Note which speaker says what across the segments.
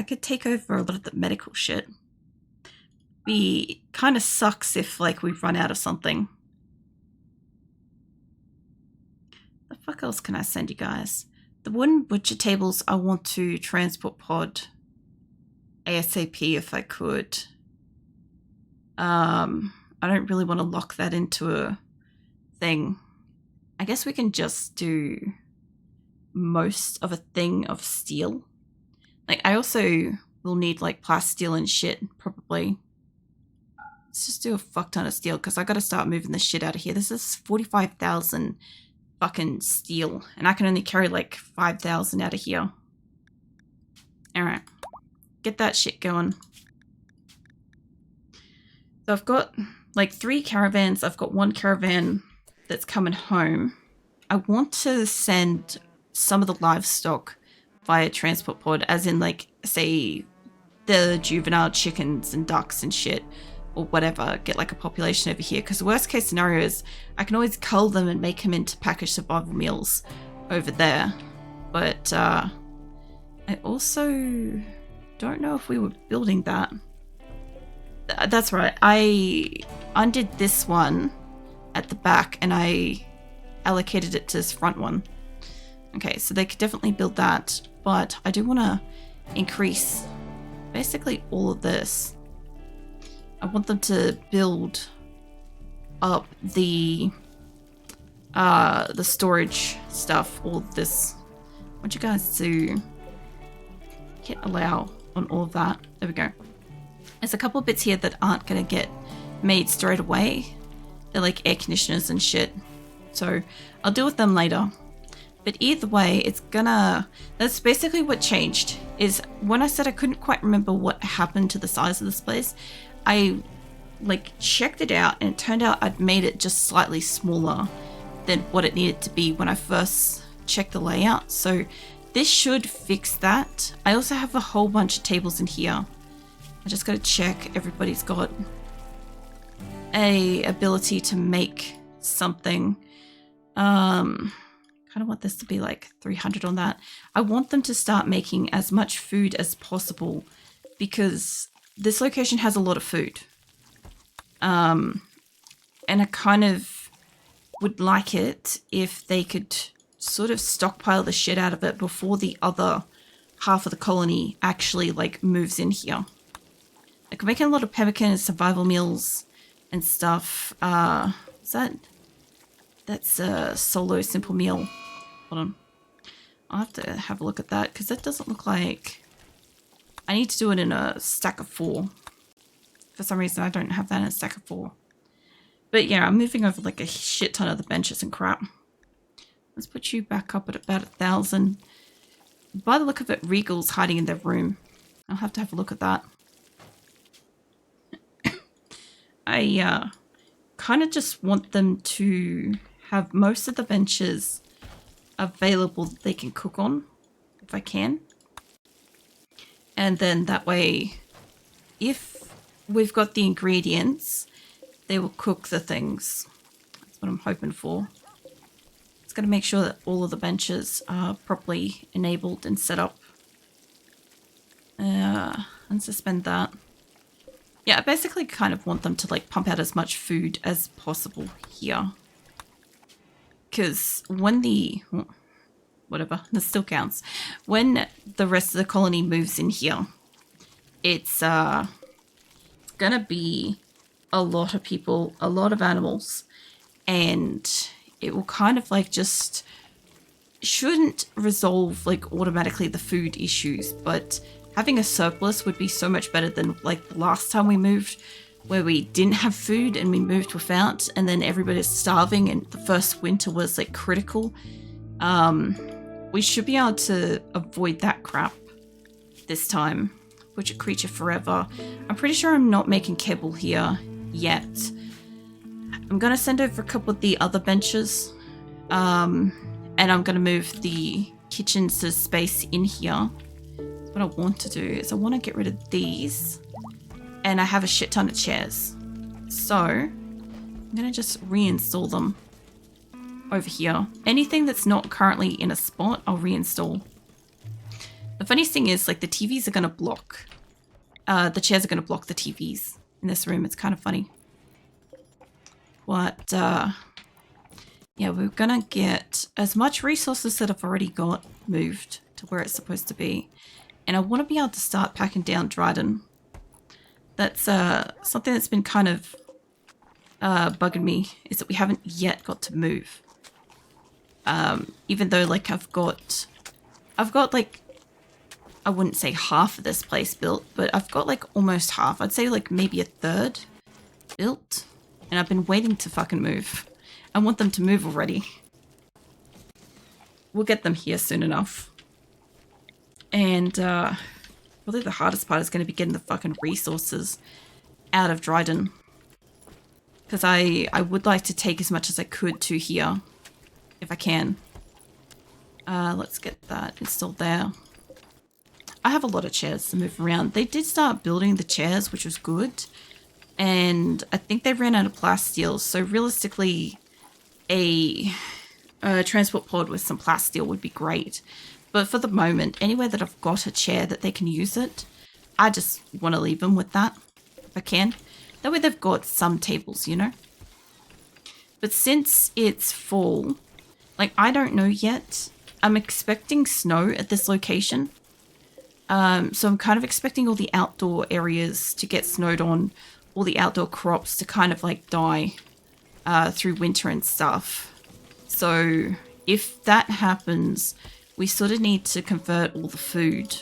Speaker 1: I could take over a lot of the medical shit. Be kind of sucks if like we run out of something. The fuck else can I send you guys? The wooden butcher tables I want to transport pod ASAP if I could. I don't really want to lock that into a thing. I guess we can just do most of a thing of steel. Like, I also will need, like, plasteel and shit, probably. Let's just do a fuck ton of steel, because I gotta start moving this shit out of here. This is 45,000 fucking steel, and I can only carry, like, 5,000 out of here. Alright. Get that shit going. So I've got, like, 3 caravans. I've got 1 caravan that's coming home. I want to send some of the livestock via transport pod, as in, like, say, the juvenile chickens and ducks and shit, or whatever, get, like, a population over here. Because the worst case scenario is I can always cull them and make them into packaged survival meals over there. But, I also don't know if we were building that. That's right. I undid this one at the back and I allocated it to this front one. Okay, so they could definitely build that, but I do want to increase basically all of this. I want them to build up the storage stuff, all of this. I want you guys to hit allow on all of that. There we go. There's a couple of bits here that aren't going to get made straight away. They're like air conditioners and shit. So I'll deal with them later. But either way, it's gonna... That's basically what changed. Is when I said I couldn't quite remember what happened to the size of this place, I like checked it out and it turned out I'd made it just slightly smaller than what it needed to be when I first checked the layout. So this should fix that. I also have a whole bunch of tables in here. I just gotta check everybody's got a ability to make something. Kind of want this to be like 300 on that. I want them to start making as much food as possible because this location has a lot of food. And I kind of would like it if they could sort of stockpile the shit out of it before the other half of the colony actually like moves in here. Like, I'm making a lot of pemmican and survival meals and stuff. That's a solo simple meal. Hold on. I'll have to have a look at that because that doesn't look like... I need to do it in a stack of 4. For some reason, I don't have that in a stack of 4. But yeah, I'm moving over like a shit ton of the benches and crap. Let's put you back up at about 1,000. By the look of it, Regal's hiding in their room. I'll have to have a look at that. I kind of just want them to have most of the benches available that they can cook on, if I can. And then that way, if we've got the ingredients, they will cook the things. That's what I'm hoping for. It's going to make sure that all of the benches are properly enabled and set up. And suspend that. Yeah, I basically kind of want them to like pump out as much food as possible here. Because when whatever, this still counts. When the rest of the colony moves in here, it's gonna be a lot of people, a lot of animals, and it will kind of like just shouldn't resolve like automatically the food issues, but having a surplus would be so much better than like the last time we moved where we didn't have food and we moved without and then everybody's starving and the first winter was like critical. We should be able to avoid that crap this time. Butcher creature forever. I'm pretty sure I'm not making kibble here yet. I'm going to send over a couple of the other benches. And I'm going to move the kitchen to space in here. What I want to do is I want to get rid of these and I have a shit ton of chairs. So I'm going to just reinstall them over here. Anything that's not currently in a spot, I'll reinstall. The funniest thing is, like, the TVs are going to block. The chairs are going to block the TVs in this room. It's kind of funny. But, yeah, we're going to get as much resources that I've already got moved to where it's supposed to be. And I want to be able to start packing down Dryden. That's something that's been kind of bugging me, is that we haven't yet got to move. Even though, like, I've got like, I wouldn't say half of this place built, but I've got like almost half. I'd say like maybe a third built, and I've been waiting to fucking move. I want them to move already. We'll get them here soon enough. And probably the hardest part is going to be getting the fucking resources out of Dryden, because I would like to take as much as I could to here if I can. Let's get that installed there. I have a lot of chairs to move around. They did start building the chairs, which was good. And I think they ran out of plasteel. So realistically, a transport pod with some plasteel would be great. But for the moment, anywhere that I've got a chair that they can use it, I just want to leave them with that, if I can. That way they've got some tables, you know? But since it's fall, like, I don't know yet. I'm expecting snow at this location. So I'm kind of expecting all the outdoor areas to get snowed on, all the outdoor crops to kind of like die through winter and stuff. So if that happens, we sort of need to convert all the food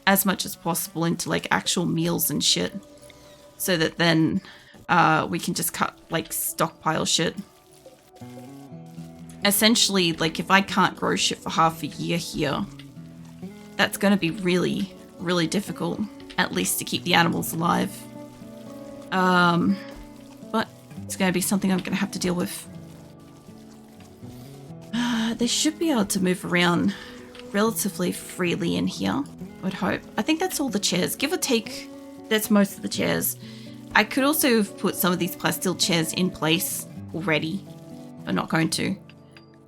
Speaker 1: as much as possible into like actual meals and shit, so that then we can just stockpile shit. Essentially, like, if I can't grow shit for half a year here, that's going to be really, really difficult, at least to keep the animals alive. But it's going to be something I'm going to have to deal with. They should be able to move around relatively freely in here, I would hope. I think that's all the chairs. Give or take, that's most of the chairs. I could also have put some of these plasteel chairs in place already, but not going to.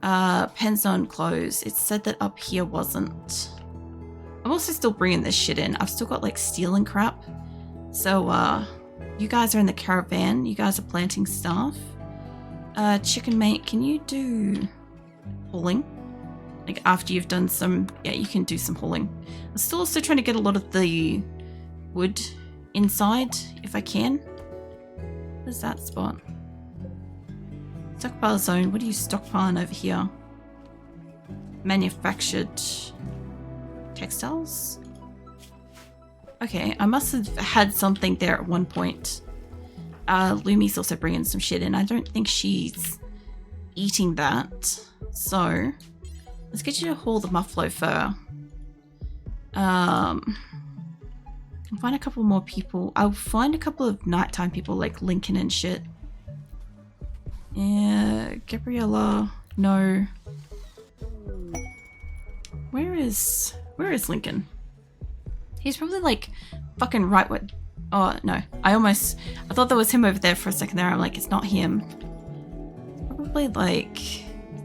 Speaker 1: Pen zone closed. It said that up here wasn't. I'm also still bringing this shit in. I've still got like steel and crap. So, you guys are in the caravan. You guys are planting stuff. Chicken mate, can you do hauling? Like, after you've done some, yeah, you can do some hauling. I'm still also trying to get a lot of the wood inside, if I can. Where's that spot? Stockpile zone. What are you stockpiling over here? Manufactured textiles? Okay, I must have had something there at one point. Lumi's also bringing some shit in. I don't think she's eating that. So, let's get you to haul the muffalo fur. Find a couple more people. I'll find a couple of nighttime people like Lincoln and shit. Yeah, Gabriella. No. Where is Lincoln? He's probably like fucking right where. Oh no, I thought that was him over there for a second there. I'm like, it's not him. Probably like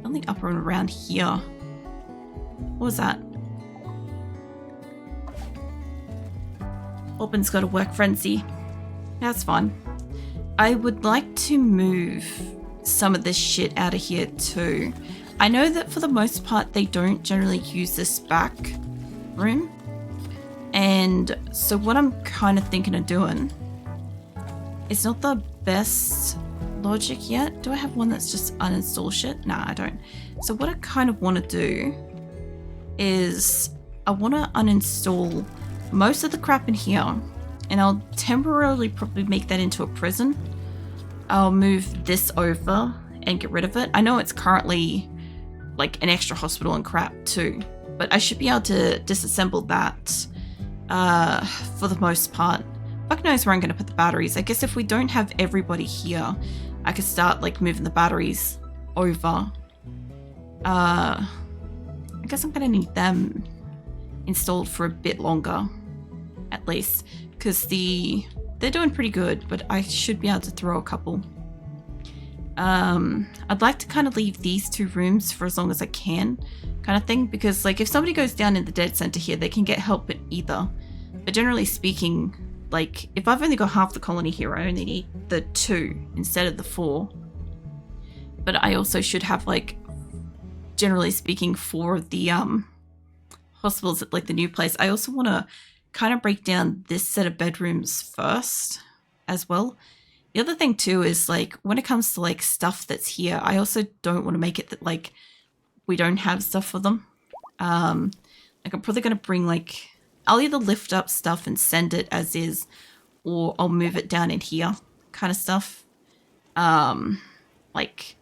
Speaker 1: something up and around here. What was that? Auburn's got a work frenzy. That's fine. I would like to move some of this shit out of here too. I know that for the most part they don't generally use this back room, and so what I'm kind of thinking of doing, it's not the best logic yet. Do I have one that's just uninstall shit? Nah, I don't. So what I kind of want to do is I want to uninstall most of the crap in here, and I'll temporarily probably make that into a prison. I'll move this over and get rid of it. I know it's currently like an extra hospital and crap too, but I should be able to disassemble that for the most part. Fuck knows where I'm going to put the batteries. I guess if we don't have everybody here, I could start like moving the batteries over. I guess I'm going to need them installed for a bit longer, at least, because they're doing pretty good, but I should be able to throw a couple I'd like to kind of leave these 2 rooms for as long as I can, kind of thing, because like if somebody goes down in the dead center here, they can get help at either. But generally speaking, like if I've only got half the colony here, I only need the 2 instead of the 4. But I also should have, like, generally speaking, 4 of the hospitals at like the new place. I also want to kind of break down this set of bedrooms first as well. The other thing too is like when it comes to like stuff that's here, I also don't want to make it that like we don't have stuff for them. Like I'm probably going to bring like, I'll either lift up stuff and send it as is, or I'll move it down in here kind of stuff. Like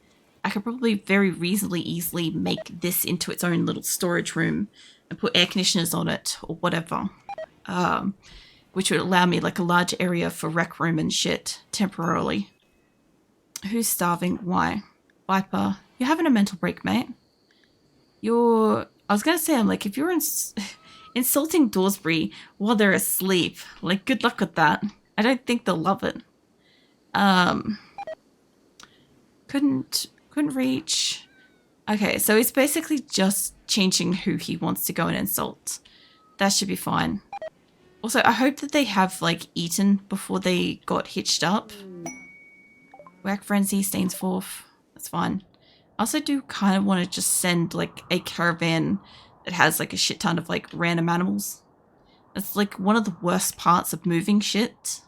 Speaker 1: I could probably very reasonably easily make this into its own little storage room and put air conditioners on it or whatever. Which would allow me like a large area for rec room and shit temporarily. Who's starving? Why? Viper, you're having a mental break, mate. I was going to say, I'm like, if you're insulting Dawsbury while they're asleep, like good luck with that. I don't think they'll love it. Couldn't reach. Okay, so it's basically just changing who he wants to go and insult. That should be fine. Also, I hope that they have, like, eaten before they got hitched up. Whack Frenzy, Stainsforth. That's fine. I also do kind of want to just send, like, a caravan that has, like, a shit ton of, like, random animals. It's, like, one of the worst parts of moving shit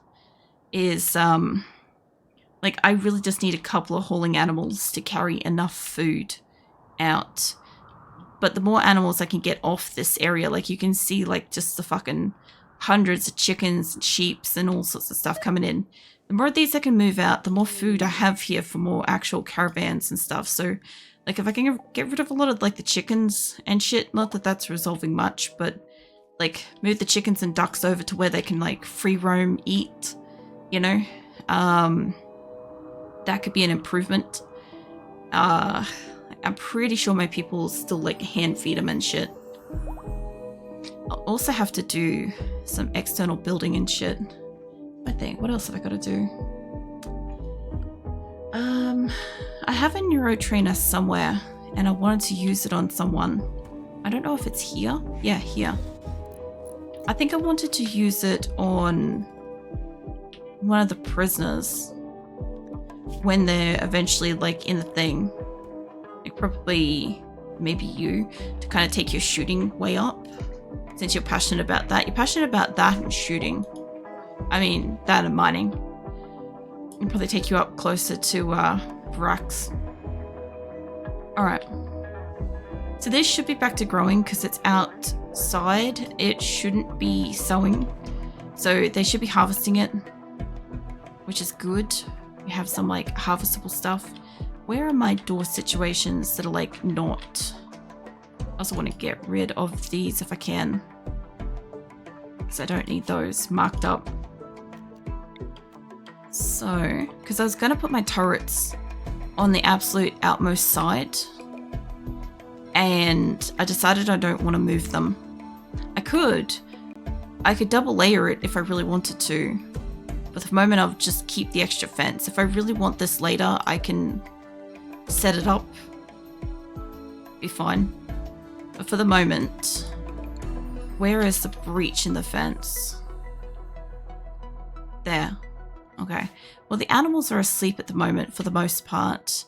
Speaker 1: is, like, I really just need a couple of hauling animals to carry enough food out. But the more animals I can get off this area, like, you can see, like, just the fucking hundreds of chickens and sheeps and all sorts of stuff coming in. The more of these I can move out, the more food I have here for more actual caravans and stuff. So, like, if I can get rid of a lot of, like, the chickens and shit, not that that's resolving much, but, like, move the chickens and ducks over to where they can, like, free roam, eat, you know? That could be an improvement. I'm pretty sure my people still, like, hand feed them and shit. I'll also have to do some external building and shit. I think. What else have I got to do? I have a neurotrainer somewhere, and I wanted to use it on someone. I don't know if it's here. Yeah, here. I think I wanted to use it on one of the prisoners when they're eventually, like, in the thing. Like, probably maybe you, to kind of take your shooting way up. Since you're passionate about that. You're passionate about that and shooting. I mean, that and mining. I'll probably take you up closer to Vrax. Alright. So this should be back to growing because it's outside. It shouldn't be sowing. So they should be harvesting it, which is good. We have some, like, harvestable stuff. Where are my door situations that are, like, not... I also want to get rid of these if I can, because I don't need those marked up. So, because I was going to put my turrets on the absolute outmost side, and I decided I don't want to move them. I could double layer it if I really wanted to, but at the moment I'll just keep the extra fence. If I really want this later, I can set it up. Be fine. But for the moment, where is the breach in the fence? There. Okay. Well, the animals are asleep at the moment for the most part.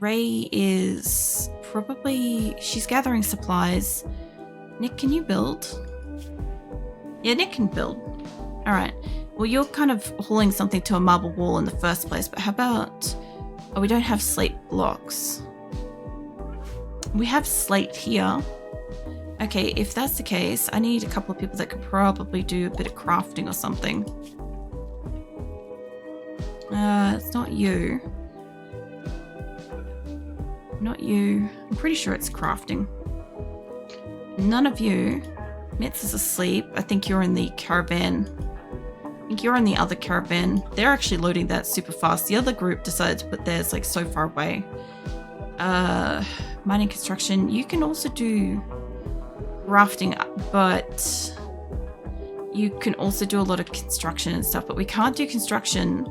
Speaker 1: Ray is probably... she's gathering supplies. Nick, can you build? Yeah, Nick can build. Alright. Well, you're kind of hauling something to a marble wall in the first place, but how about... oh, we don't have slate blocks. We have slate here. Okay, if that's the case, I need a couple of people that could probably do a bit of crafting or something. It's not you. Not you. I'm pretty sure it's crafting. None of you. Mitz is asleep. I think you're in the caravan. I think you're in the other caravan. They're actually loading that super fast. The other group decided to put theirs, like, so far away. Mining construction. You can also do rafting, but you can also do a lot of construction and stuff, but we can't do construction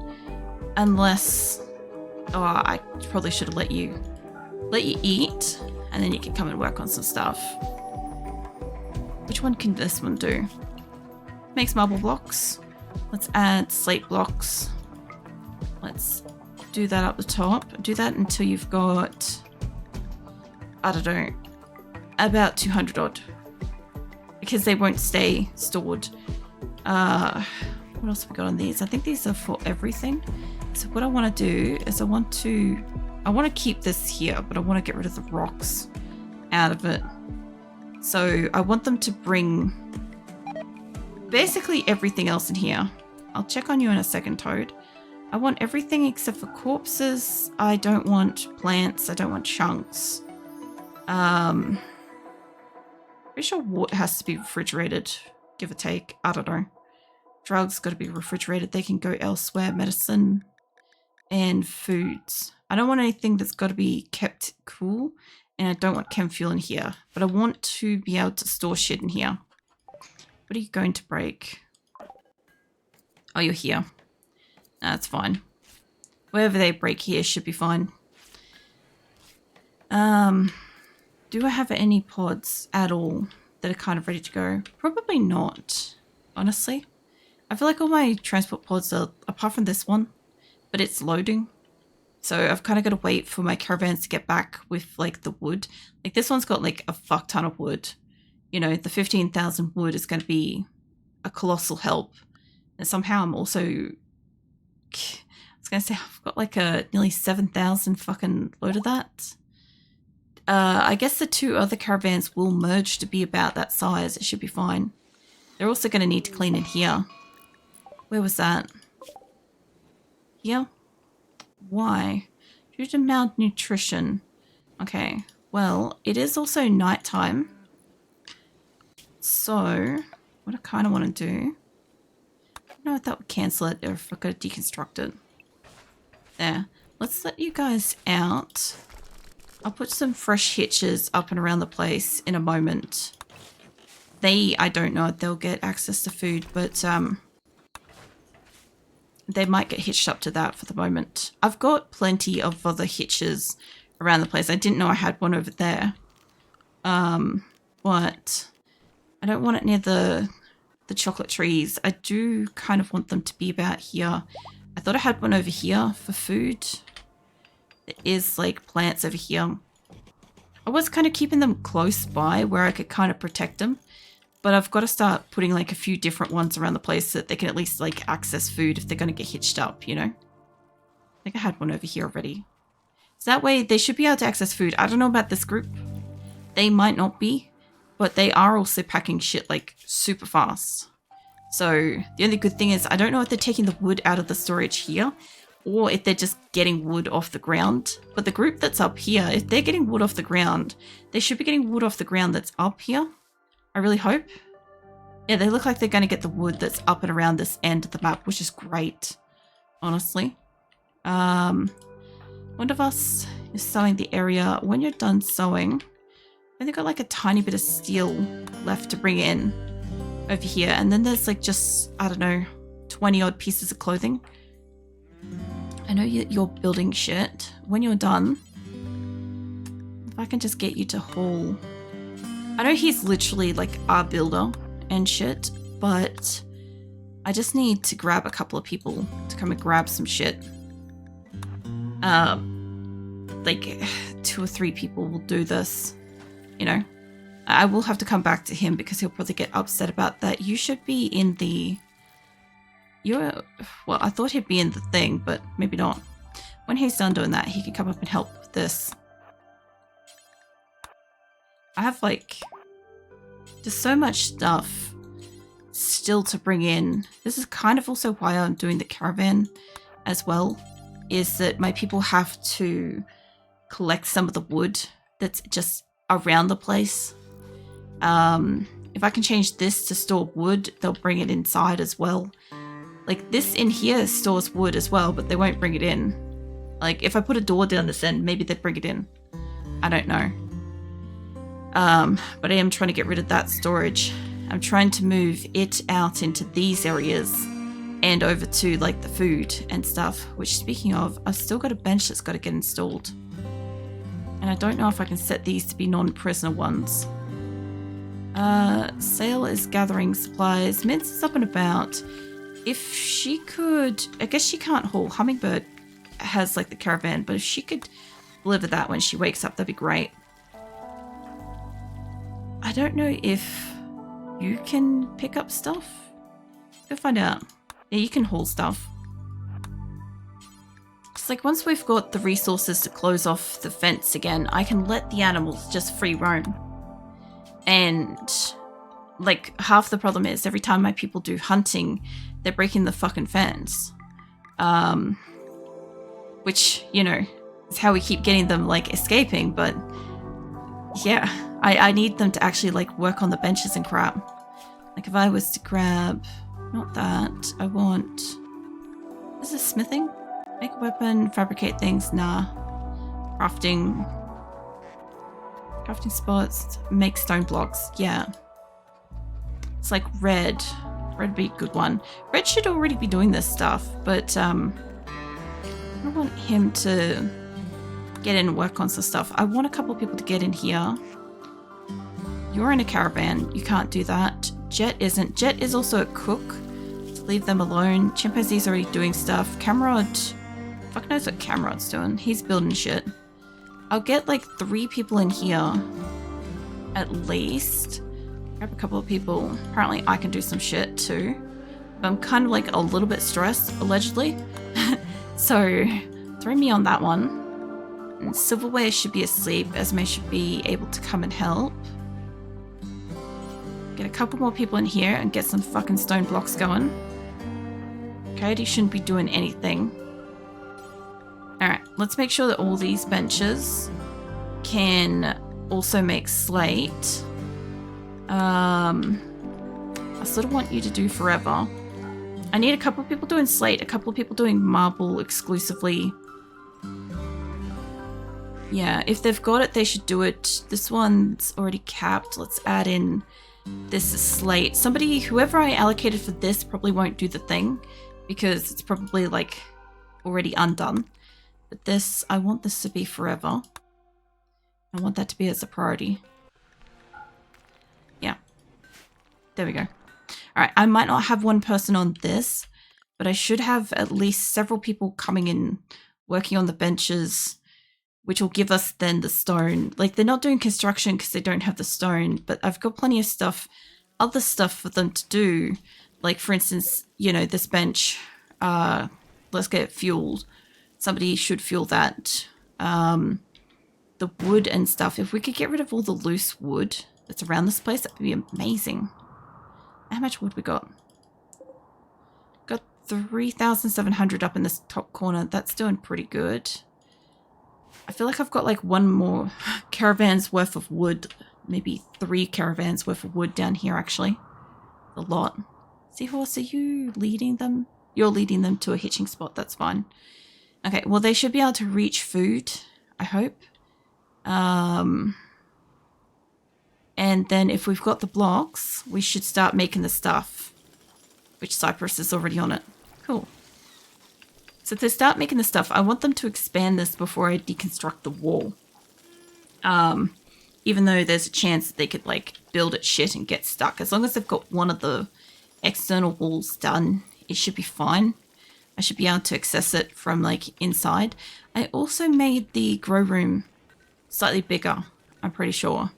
Speaker 1: unless Oh, I probably should have let you eat, and then you can come and work on some stuff. Which one can this one do? Makes marble blocks. Let's add slate blocks. Let's do that up the top. Do that until you've got, I don't know, about 200 odd. Because they won't stay stored. What else have we got on these? I think these are for everything. So what I want to do is I want to keep this here, but I want to get rid of the rocks out of it. So I want them to bring basically everything else in here. I'll check on you in a second, Toad. I want everything except for corpses. I don't want plants. I don't want chunks. Pretty sure water has to be refrigerated, give or take. I don't know. Drugs got to be refrigerated. They can go elsewhere. Medicine and foods. I don't want anything that's got to be kept cool. And I don't want chemfuel in here. But I want to be able to store shit in here. What are you going to break? Oh, you're here. That's fine. Whatever they break here should be fine. Do I have any pods at all that are kind of ready to go? Probably not, honestly. I feel like all my transport pods are, apart from this one, but it's loading. So I've kind of got to wait for my caravans to get back with like the wood. Like this one's got like a fuck ton of wood. You know, the 15,000 wood is going to be a colossal help. And somehow I'm also, I was going to say, I've got like a nearly 7,000 fucking load of that. I guess the two other caravans will merge to be about that size. It should be fine. They're also going to need to clean in here. Where was that? Here? Why? Due to malnutrition. Okay. Well, it is also nighttime. So, what I kind of want to do... I don't know if that would cancel it or if I could deconstruct it. There. Let's let you guys out. I'll put some fresh hitches up and around the place in a moment. I don't know if they'll get access to food, but they might get hitched up to that for the moment. I've got plenty of other hitches around the place. I didn't know I had one over there. But I don't want it near the chocolate trees. I do kind of want them to be about here. I thought I had one over here for food. There is like plants over here. I was kind of keeping them close by where I could kind of protect them. But I've got to start putting like a few different ones around the place so that they can at least like access food if they're going to get hitched up, you know? I think I had one over here already. So that way they should be able to access food. I don't know about this group. They might not be, but they are also packing shit like super fast. So the only good thing is I don't know if they're taking the wood out of the storage here or if they're just getting wood off the ground. But the group that's up here, if they're getting wood off the ground, they should be getting wood off the ground that's up here. I really hope. Yeah, they look like they're going to get the wood that's up and around this end of the map, which is great, honestly. One of us is sowing the area. When you're done sowing, I've only got like a tiny bit of steel left to bring in over here. And then there's like just, I don't know, 20 odd pieces of clothing. I know you're building shit. When you're done, if I can just get you to haul... I know he's literally like our builder and shit, but I just need to grab a couple of people to come and grab some shit. Like 2 or 3 people will do this, you know. I will have to come back to him because he'll probably get upset about that. You should be in the... Well, I thought he'd be in the thing, but maybe not. When he's done doing that, he can come up and help with this. I have like just so much stuff still to bring in. This is kind of also why I'm doing the caravan as well, is that my people have to collect some of the wood that's just around the place. If I can change this to store wood, they'll bring it inside as well. Like this in here stores wood as well, but they won't bring it in. Like if I put a door down this end, maybe they'd bring it in. I don't know. But I am trying to get rid of that storage. I'm trying to move it out into these areas and over to like the food and stuff, which speaking of, I've still got a bench that's got to get installed. And I don't know if I can set these to be non-prisoner ones. Sail is gathering supplies. Mince is up and about. If she could, I guess she can't haul. Hummingbird has like the caravan, but if she could deliver that when she wakes up, that'd be great. I don't know if you can pick up stuff. Go find out. Yeah, you can haul stuff. It's like once we've got the resources to close off the fence again, I can let the animals just free roam. And like half the problem is every time my people do hunting, they're breaking the fucking fence. Which, you know, is how we keep getting them like escaping, but yeah, I need them to actually like work on the benches and crap. Like if I was to grab, not that, I want, is this smithing? Make a weapon, fabricate things, nah. Crafting spots, make stone blocks, yeah. It's like red would be a good one. Red should already be doing this stuff, but I want him to get in and work on some stuff. I want a couple of people to get in here. You're in a caravan, you can't do that. Jet isn't. Jet is also a cook. So leave them alone. Chimpanzee's already doing stuff. Camrod, fuck knows what Camrod's doing. He's building shit. I'll get like 3 people in here at least. Grab a couple of people. Apparently I can do some shit too. But I'm kind of like a little bit stressed, allegedly. So throw me on that one. And Silverware should be asleep. Esme should be able to come and help. Get a couple more people in here and get some fucking stone blocks going. Coyote shouldn't be doing anything. Alright, let's make sure that all these benches can also make slate. I sort of want you to do forever. I need a couple of people doing slate, a couple of people doing marble exclusively. Yeah, if they've got it, they should do it. This one's already capped. Let's add in this is slate. Somebody, whoever I allocated for this probably won't do the thing because it's probably like already undone. But this, I want this to be forever. I want that to be as a priority. Yeah. There we go. Alright, I might not have one person on this, but I should have at least several people coming in, working on the benches, which will give us then the stone. Like, they're not doing construction because they don't have the stone, but I've got plenty of stuff, other stuff for them to do. Like, for instance, you know, this bench, let's get it fueled. Somebody should fuel that. The wood and stuff. If we could get rid of all the loose wood that's around this place, that would be amazing. How much wood we got? Got 3,700 up in this top corner. That's doing pretty good. I feel like I've got like one more caravan's worth of wood. Maybe 3 caravans worth of wood down here, actually. A lot. Seahorse, are you leading them? You're leading them to a hitching spot. That's fine. Okay, well, they should be able to reach food, I hope. And then if we've got the blocks, we should start making the stuff. Which Cypress is already on it. Cool. So to start making the stuff, I want them to expand this before I deconstruct the wall. Even though there's a chance that they could like build it shit and get stuck. As long as they've got one of the external walls done, it should be fine. I should be able to access it from like inside. I also made the grow room slightly bigger, I'm pretty sure.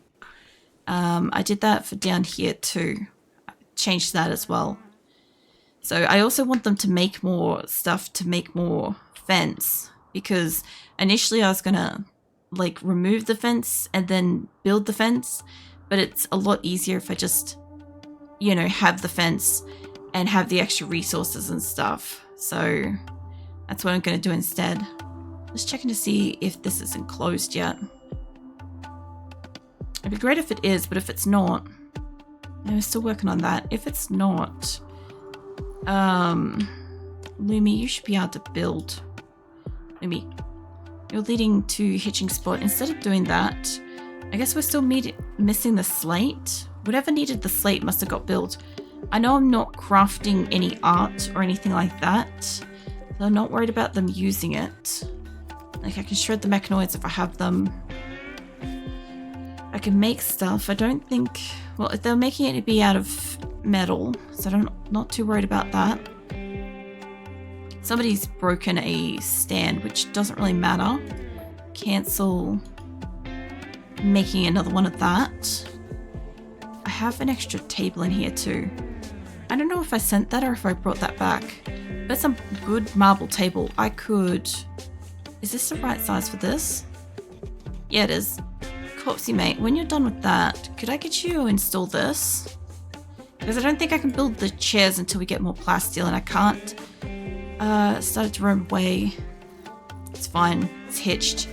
Speaker 1: I did that for down here too. I changed that as well. So I also want them to make more stuff to make more fence, because initially I was gonna like remove the fence and then build the fence, but it's a lot easier if I just, you know, have the fence and have the extra resources and stuff. So that's what I'm going to do instead. Just checking to see if this isn't closed yet. It'd be great if it is, but if it's not, we're still working on that. If it's not, Lumi, you should be able to build. Lumi, you're leading to hitching spot. Instead of doing that, I guess we're still missing the slate. Whatever needed the slate must have got built. I know I'm not crafting any art or anything like that, so I'm not worried about them using it. Like, I can shred the mechanoids if I have them. I can make stuff. I don't think... Well, if they're making it to be out of metal, so I'm not too worried about that. Somebody's broken a stand, which doesn't really matter. Cancel making another one of that. I have an extra table in here too. I don't know if I sent that or if I brought that back. But some good marble table. I could... Is this the right size for this? Yeah, it is. Corpsey mate, when you're done with that, could I get you to install this? Because I don't think I can build the chairs until we get more plasteel, and I can't. Started to roam away. It's fine. It's hitched.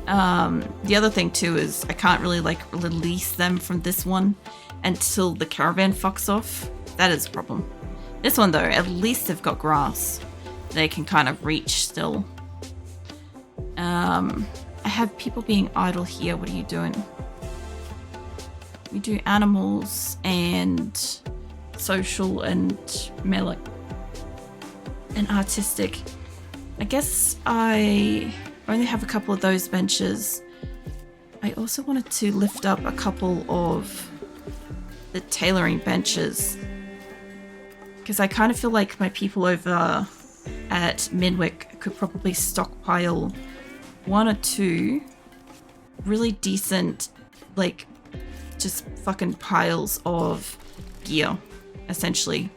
Speaker 1: The other thing too is I can't really like release them from this one until the caravan fucks off. That is a problem. This one though, at least they've got grass. They can kind of reach still. I have people being idle here. What are you doing? We do animals and social and melee and artistic. I guess I only have a couple of those benches. I also wanted to lift up a couple of the tailoring benches because I kind of feel like my people over at Minwick could probably stockpile one or two really decent, like, just fucking piles of gear, essentially.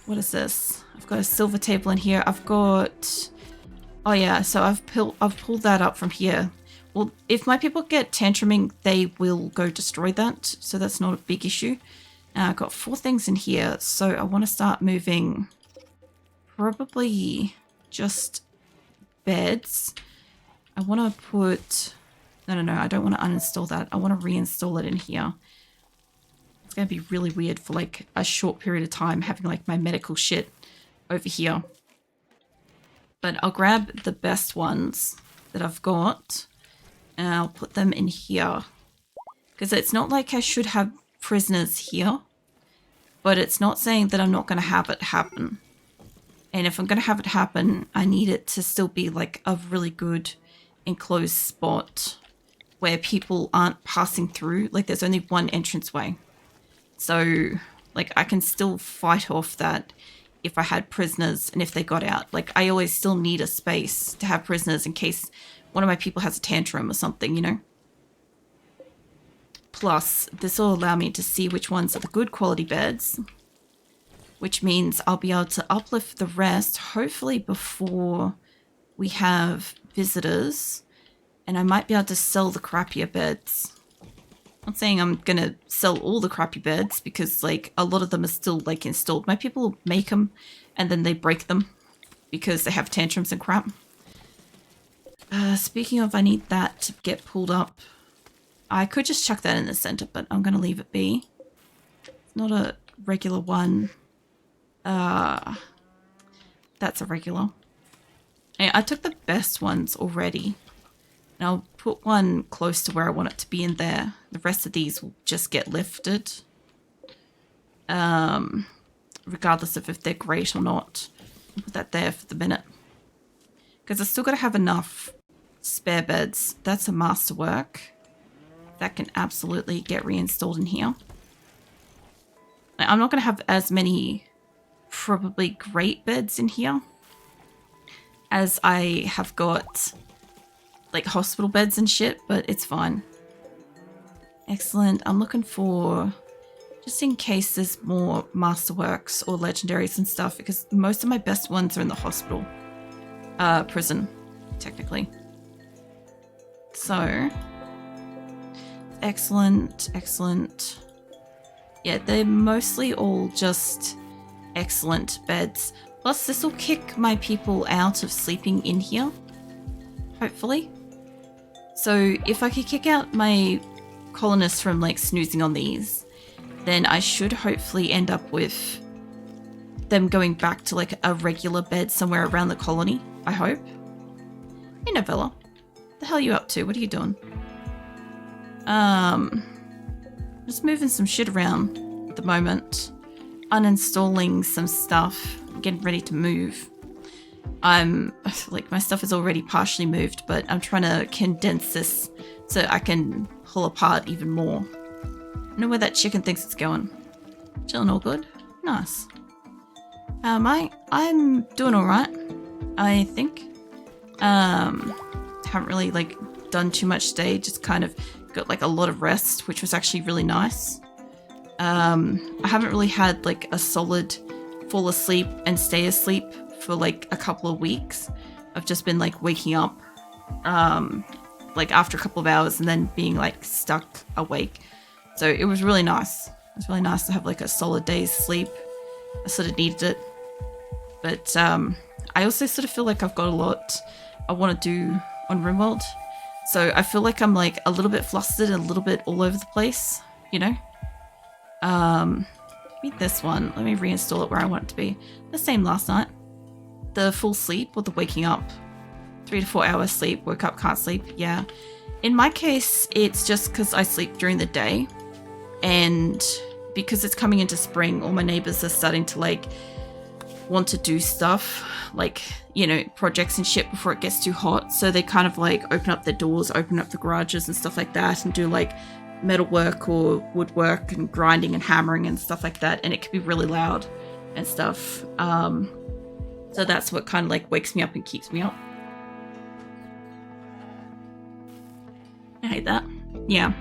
Speaker 1: What is this? I've got a silver table in here. I've got... Oh yeah, so I've pulled that up from here. Well, if my people get tantruming, they will go destroy that, so that's not a big issue. I've got 4 things in here, so I want to start moving probably just beds. I want to put... No, I don't want to uninstall that. I want to reinstall it in here. It's going to be really weird for like a short period of time having like my medical shit over here. But I'll grab the best ones that I've got and I'll put them in here. Because it's not like I should have prisoners here, but it's not saying that I'm not going to have it happen. And if I'm going to have it happen, I need it to still be like a really good enclosed spot where people aren't passing through. Like there's only one entranceway. So like I can still fight off that if I had prisoners and if they got out. Like I always still need a space to have prisoners in case one of my people has a tantrum or something, you know? Plus, this will allow me to see which ones are the good quality beds, which means I'll be able to uplift the rest, hopefully before we have visitors, and I might be able to sell the crappier beds. I'm not saying I'm going to sell all the crappy beds because like a lot of them are still like installed. My people make them and then they break them because they have tantrums and crap. Speaking of, I need that to get pulled up. I could just chuck that in the center, but I'm going to leave it be. It's not a regular one. That's a regular. I took the best ones already. And I'll put one close to where I want it to be in there. The rest of these will just get lifted. Regardless of if they're great or not. I'll put that there for the minute. Because I still got to have enough spare beds. That's a masterwork. That can absolutely get reinstalled in here. I'm not going to have as many probably great beds in here as I have got like hospital beds and shit, but it's fine. Excellent. I'm looking for, just in case there's more masterworks or legendaries and stuff, because most of my best ones are in the hospital. Prison, technically. So, excellent, excellent. Yeah, they're mostly all just excellent beds. Plus, this will kick my people out of sleeping in here, hopefully. So, if I could kick out my colonists from, like, snoozing on these, then I should hopefully end up with them going back to, like, a regular bed somewhere around the colony, I hope. Hey, Novella. The hell are you up to? What are you doing? Just moving some shit around. the moment, uninstalling some stuff, getting ready to move. Like, my stuff is already partially moved, but I'm trying to condense this so I can pull apart even more. I know where that chicken thinks it's going. Chilling all good? Nice. I'm doing alright, I think. Haven't really, like, done too much today, just kind of got, like, a lot of rest, which was actually really nice. I haven't really had, like, a solid fall asleep and stay asleep for, like, a couple of weeks. I've just been, like, waking up, like, after a couple of hours and then being, like, stuck awake. So it was really nice. It was really nice to have, like, a solid day's sleep. I sort of needed it. But I also sort of feel like I've got a lot I want to do on RimWorld. So I feel like I'm, like, a little bit flustered and a little bit all over the place, you know? Maybe this one. Let me reinstall it where I want it to be. The same last night. The full sleep or the waking up. 3 to 4 hours sleep, woke up, can't sleep. Yeah. In my case, it's just because I sleep during the day. And because it's coming into spring, all my neighbors are starting to, like, want to do stuff. Like, you know, projects and shit before it gets too hot. So they kind of, like, open up their doors, open up the garages and stuff like that and do, like, metalwork or woodwork and grinding and hammering and stuff like that. And it can be really loud and stuff. So that's what kind of, like, wakes me up and keeps me up. I hate that. Yeah.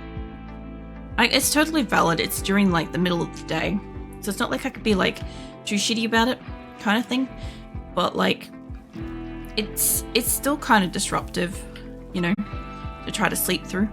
Speaker 1: It's totally valid. It's during, like, the middle of the day. So it's not like I could be, like, too shitty about it kind of thing. But, like, it's still kind of disruptive, you know, to try to sleep through.